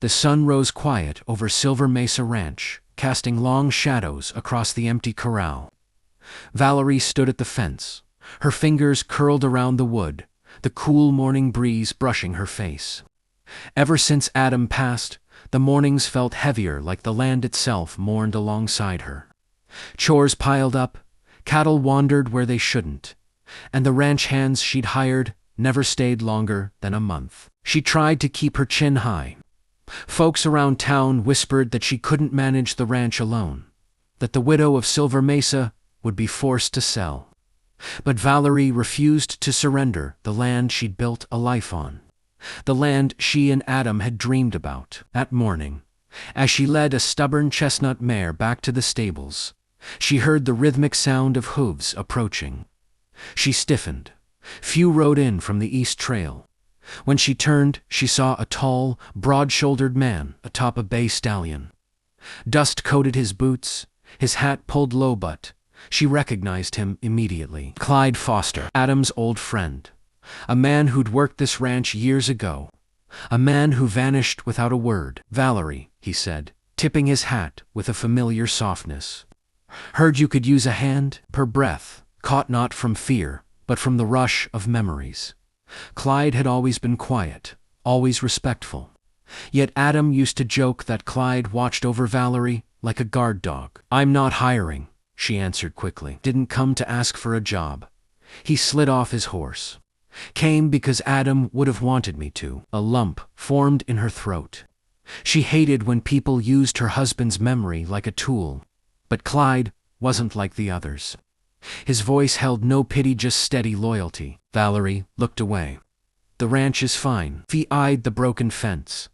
The sun rose quiet over Silver Mesa Ranch, casting long shadows across the empty corral. Valerie stood at the fence, her fingers curled around the wood, the cool morning breeze brushing her face. Ever since Adam passed, the mornings felt heavier, like the land itself mourned alongside her. Chores piled up, cattle wandered where they shouldn't, and the ranch hands she'd hired never stayed longer than a month. She tried to keep her chin high. Folks around town whispered that she couldn't manage the ranch alone, that the widow of Silver Mesa would be forced to sell. But Valerie refused to surrender the land she'd built a life on, the land she and Adam had dreamed about. That morning, as she led a stubborn chestnut mare back to the stables, she heard the rhythmic sound of hooves approaching. She stiffened. Few rode in from the east trail. When she turned, she saw a tall, broad-shouldered man atop a bay stallion. Dust coated his boots, his hat pulled low, but she recognized him immediately. Clyde Foster, Adam's old friend. A man who'd worked this ranch years ago. A man who vanished without a word. "Valerie," he said, tipping his hat with a familiar softness. "Heard you could use a hand?" Her breath caught not from fear, but from the rush of memories. Clyde had always been quiet, always respectful. Yet Adam used to joke that Clyde watched over Valerie like a guard dog. "I'm not hiring," she answered quickly. "Didn't come to ask for a job." He slid off his horse. "Came because Adam would have wanted me to." A lump formed in her throat. She hated when people used her husband's memory like a tool. But Clyde wasn't like the others. His voice held no pity, just steady loyalty. Valerie looked away. "The ranch is fine." She eyed the broken fence,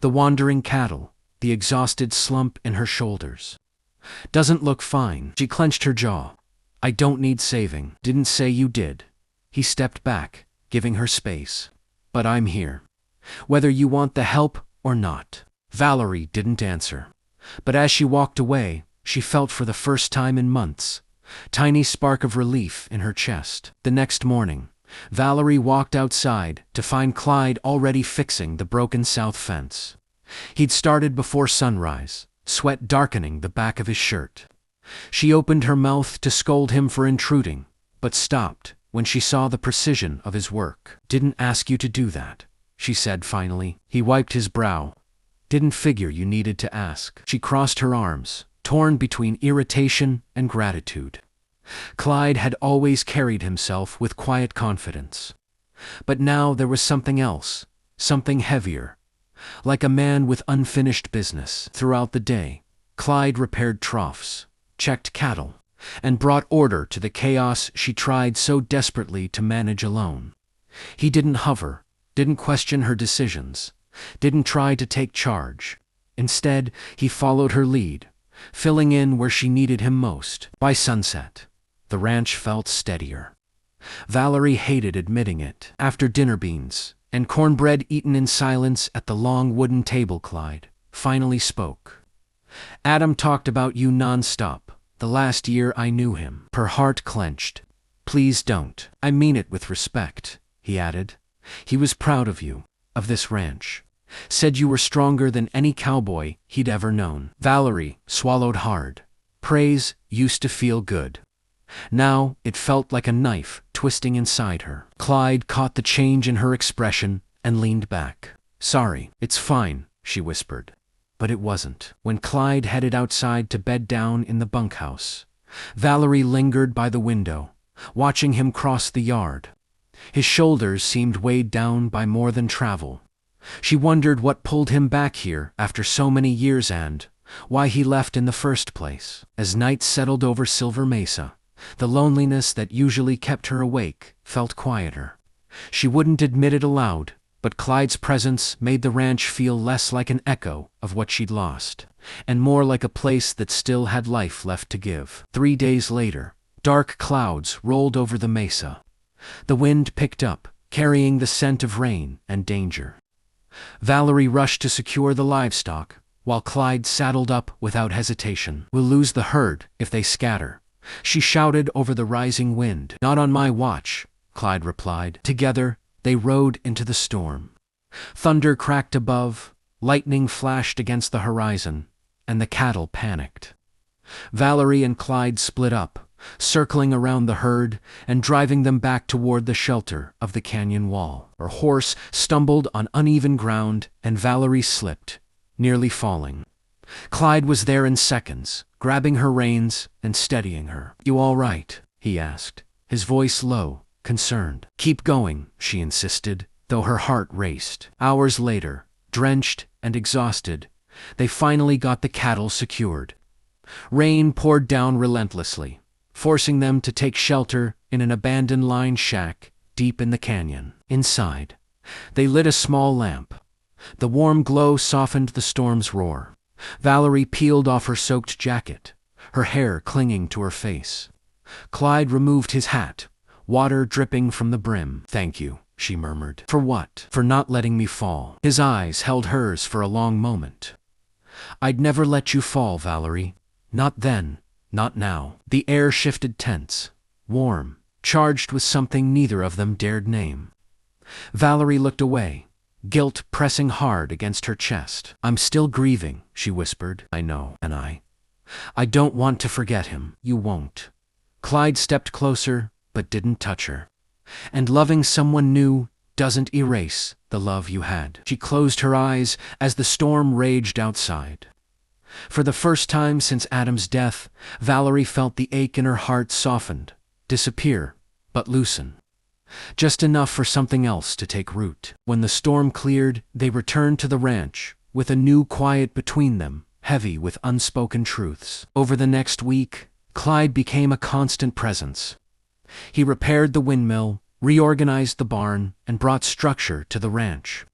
the wandering cattle, the exhausted slump in her shoulders. "Doesn't look fine." She clenched her jaw. "I don't need saving." "Didn't say you did." He stepped back, giving her space. "But I'm here, whether you want the help or not." Valerie didn't answer. But as she walked away, she felt for the first time in months tiny spark of relief in her chest. The next morning, Valerie walked outside to find Clyde already fixing the broken south fence. He'd started before sunrise, sweat darkening the back of his shirt. She opened her mouth to scold him for intruding, but stopped when she saw the precision of his work. "Didn't ask you to do that," she said finally. He wiped his brow. "Didn't figure you needed to ask." She crossed her arms, torn between irritation and gratitude. Clyde had always carried himself with quiet confidence. But now there was something else, something heavier, like a man with unfinished business. Throughout the day, Clyde repaired troughs, checked cattle, and brought order to the chaos she tried so desperately to manage alone. He didn't hover, didn't question her decisions, didn't try to take charge. Instead, he followed her lead, filling in where she needed him most. By sunset, the ranch felt steadier. Valerie hated admitting it. After dinner beans and cornbread eaten in silence at the long wooden table, Clyde finally spoke. "Adam talked about you nonstop, the last year I knew him." Her heart clenched. "Please don't." "I mean it with respect," he added. "He was proud of you, of this ranch. Said you were stronger than any cowboy he'd ever known." Valerie swallowed hard. Praise used to feel good. Now it felt like a knife twisting inside her. Clyde caught the change in her expression and leaned back. "Sorry." "It's fine," she whispered. But it wasn't. When Clyde headed outside to bed down in the bunkhouse, Valerie lingered by the window, watching him cross the yard. His shoulders seemed weighed down by more than travel. She wondered what pulled him back here after so many years and why he left in the first place. As night settled over Silver Mesa, the loneliness that usually kept her awake felt quieter. She wouldn't admit it aloud, but Clyde's presence made the ranch feel less like an echo of what she'd lost, and more like a place that still had life left to give. 3 days later, dark clouds rolled over the mesa. The wind picked up, carrying the scent of rain and danger. Valerie rushed to secure the livestock, while Clyde saddled up without hesitation. "We'll lose the herd if they scatter," she shouted over the rising wind. "Not on my watch," Clyde replied. Together, they rode into the storm. Thunder cracked above, Lightning flashed against the horizon, and the cattle panicked. Valerie and Clyde split up, circling around the herd and driving them back toward the shelter of the canyon wall. Her horse stumbled on uneven ground, and Valerie slipped, nearly falling. Clyde was there in seconds, grabbing her reins and steadying her. "You all right?" he asked, his voice low, concerned. "Keep going," she insisted, though her heart raced. Hours later, drenched and exhausted, they finally got the cattle secured. Rain poured down relentlessly, forcing them to take shelter in an abandoned line shack deep in the canyon. Inside, they lit a small lamp. The warm glow softened the storm's roar. Valerie peeled off her soaked jacket, her hair clinging to her face. Clyde removed his hat, water dripping from the brim. "Thank you," she murmured. "For what?" "For not letting me fall." His eyes held hers for a long moment. "I'd never let you fall, Valerie. Not then, not now." The air shifted tense, warm, charged with something neither of them dared name. Valerie looked away, guilt pressing hard against her chest. "I'm still grieving," she whispered. "I know, and I don't want to forget him." "You won't." Clyde stepped closer, but didn't touch her. "And loving someone new doesn't erase the love you had." She closed her eyes as the storm raged outside. For the first time since Adam's death, Valerie felt the ache in her heart softened, disappear, but loosen. Just enough for something else to take root. When the storm cleared, they returned to the ranch, with a new quiet between them, heavy with unspoken truths. Over the next week, Clyde became a constant presence. He repaired the windmill, reorganized the barn, and brought structure to the ranch.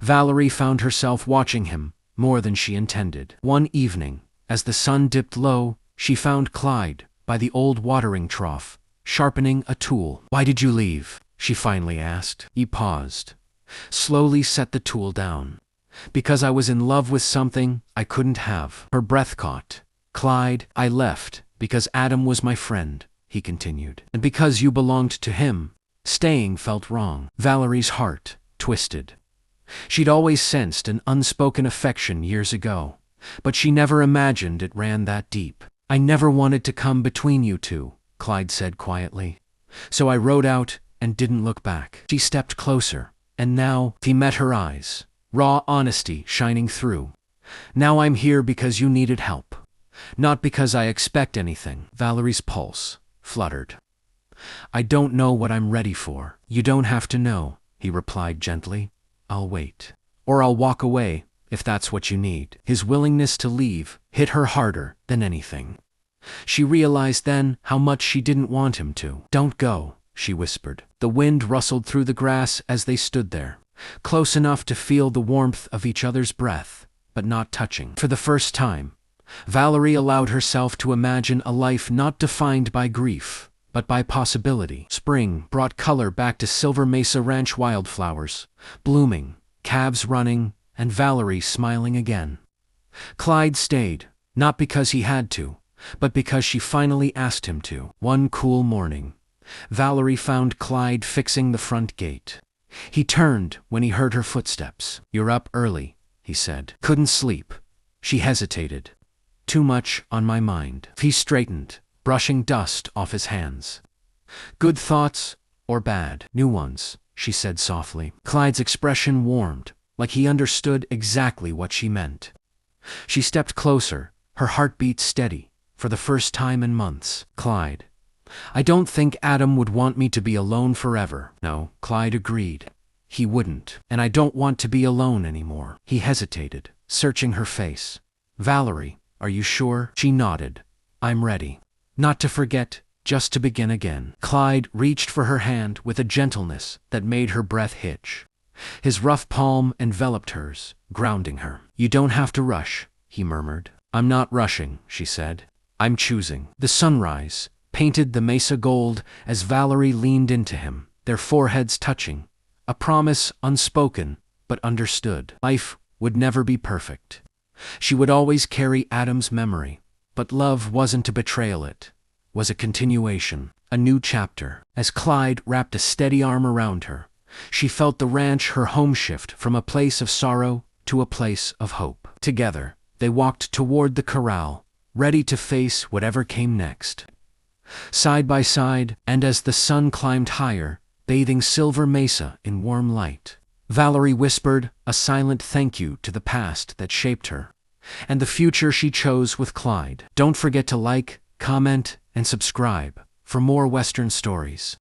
Valerie found herself watching him more than she intended. One evening, as the sun dipped low, she found Clyde by the old watering trough, sharpening a tool. "Why did you leave?" she finally asked. He paused, slowly set the tool down. "Because I was in love with something I couldn't have." Her breath caught. "Clyde, I left because Adam was my friend," he continued. "And because you belonged to him, staying felt wrong." Valerie's heart twisted. She'd always sensed an unspoken affection years ago, but she never imagined it ran that deep. "I never wanted to come between you two," Clyde said quietly. "So I rode out and didn't look back." She stepped closer, and now he met her eyes, raw honesty shining through. "Now I'm here because you needed help, not because I expect anything." Valerie's pulse fluttered. "I don't know what I'm ready for." "You don't have to know," he replied gently. "I'll wait. Or I'll walk away, if that's what you need." His willingness to leave hit her harder than anything. She realized then how much she didn't want him to. "Don't go," she whispered. The wind rustled through the grass as they stood there, close enough to feel the warmth of each other's breath, but not touching. For the first time, Valerie allowed herself to imagine a life not defined by grief, but by possibility. Spring brought color back to Silver Mesa Ranch wildflowers, blooming, calves running, and Valerie smiling again. Clyde stayed, not because he had to, but because she finally asked him to. One cool morning, Valerie found Clyde fixing the front gate. He turned when he heard her footsteps. "You're up early," he said. "Couldn't sleep." She hesitated. "Too much on my mind." He straightened, brushing dust off his hands. "Good thoughts or bad?" "New ones," she said softly. Clyde's expression warmed, like he understood exactly what she meant. She stepped closer, her heartbeat steady, for the first time in months. "Clyde, I don't think Adam would want me to be alone forever." "No," Clyde agreed. "He wouldn't. And I don't want to be alone anymore." He hesitated, searching her face. "Valerie, are you sure?" She nodded. "I'm ready. Not to forget, just to begin again." Clyde reached for her hand with a gentleness that made her breath hitch. His rough palm enveloped hers, grounding her. "You don't have to rush," he murmured. "I'm not rushing," she said. "I'm choosing." The sunrise painted the mesa gold as Valerie leaned into him, their foreheads touching, a promise unspoken but understood. Life would never be perfect. She would always carry Adam's memory, but love wasn't a betrayal, it was a continuation, a new chapter. As Clyde wrapped a steady arm around her, she felt the ranch her home shift from a place of sorrow to a place of hope. Together, they walked toward the corral, ready to face whatever came next. Side by side, and as the sun climbed higher, bathing Silver Mesa in warm light, Valerie whispered a silent thank you to the past that shaped her, and the future she chose with Clyde. Don't forget to like, comment, and subscribe for more Western stories.